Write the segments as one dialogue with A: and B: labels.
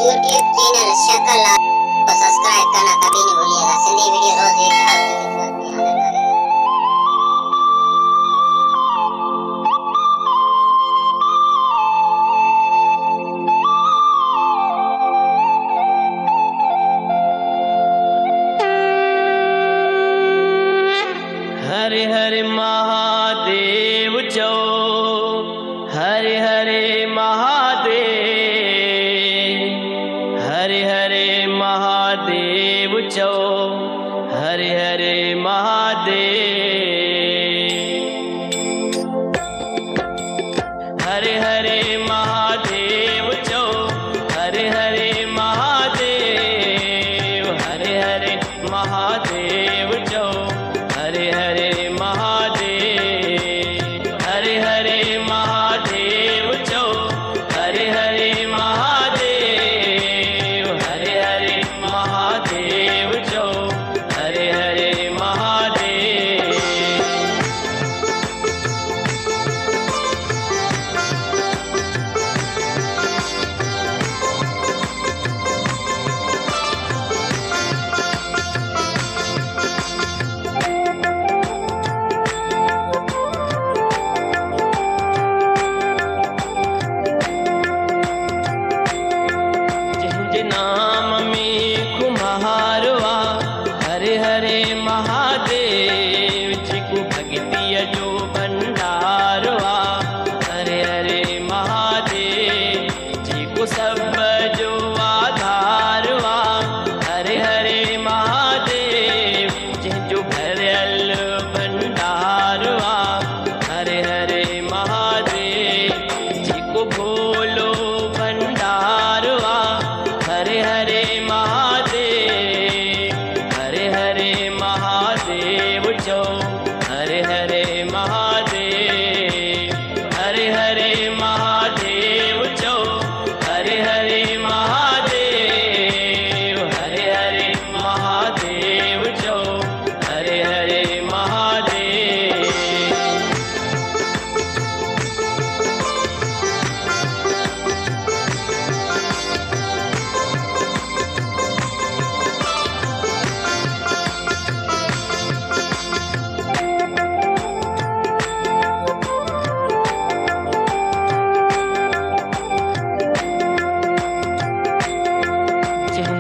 A: YouTube channel शकल को subscribe करना कभी नहीं भूलिएगा। सिंधी वीडियो रोज एक डालते हैं, इस बात में याद रखिएगा।
B: हरे हरे महादेव चौ, हरे हरे महादेव, हरे हरे महादेव चौ, हरे हरे महादेव, हरे हरे महादेव चौ, हरे हरे महादेव, हरे हरे महादेव चौ, हरे हरे महादेव, हरे हरे महादेव चौ, हरे हरे महादेव, हरे हरे महादेव चौ, हरे हरे महादेव। नाम में कुम्हारवा, हरे हरे महादेव जी को भक्तिय जो भंडारवा, हरे हरे महादेव जी को सब जो आधारवा, हरे हरे महादेव जी जो भरल भंडारवा, हरे हरे महादेव जी को भोलो भंडारवा, हरे हरे महादेव, हरे हरे महादेव चौ, हरे हरे महादेव, हरे हरे महादेव चौ, हरे हरे महादेव, हरे हरे महादेव चौ, हरे हरे महादेव।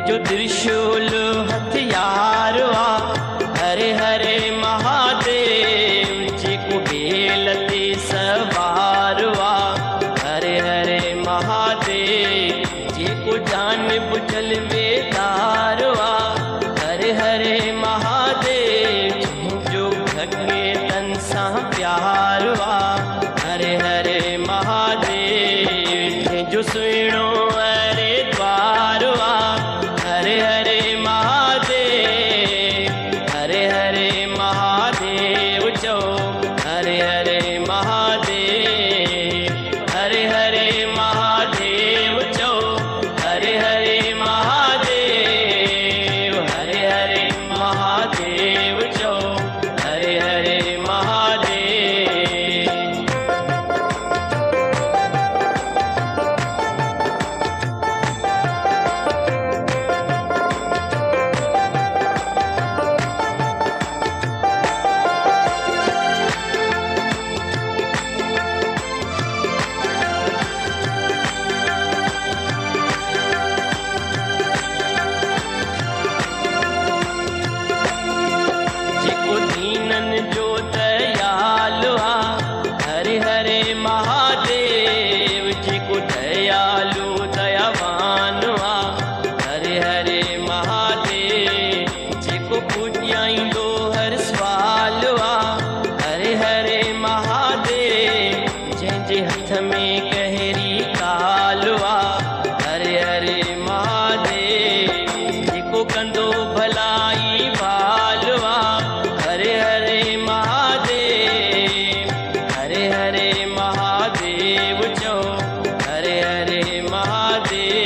B: जो त्रिशूल हथियारवा, हरे हरे महादेव जी को बेलते सवारवा, हरे हरे महादेव जी को जान बुझल बेदारवा, हरे हरे महादेव जो भगे तन सा प्यारवा, हरे हरे महादेव जो सुनो अरे द्वारवा, हरे हरे महादेव, हरे हरे महादेव चौ, हरे हरे महादेव, हरे हरे महादेव चौ, हरे हरे महादेव, हरे हरे महादेव चौ, हरे हरे महादेव। जिको दीनन जो दयालुआ, हरे हरे महादेव जिको दयालु दयावानुआ, हरे हरे महादेव जिको पूज्याईंदो हर सवालुआ, हरे हरे महादेव जंहिंजे हथ में कहरी कालुआ, हरे हरे महादेव जिको कंदो भलाई भालवा, हरे हरे महादेव, हरे हरे महादेव चौ, हरे हरे महादेव।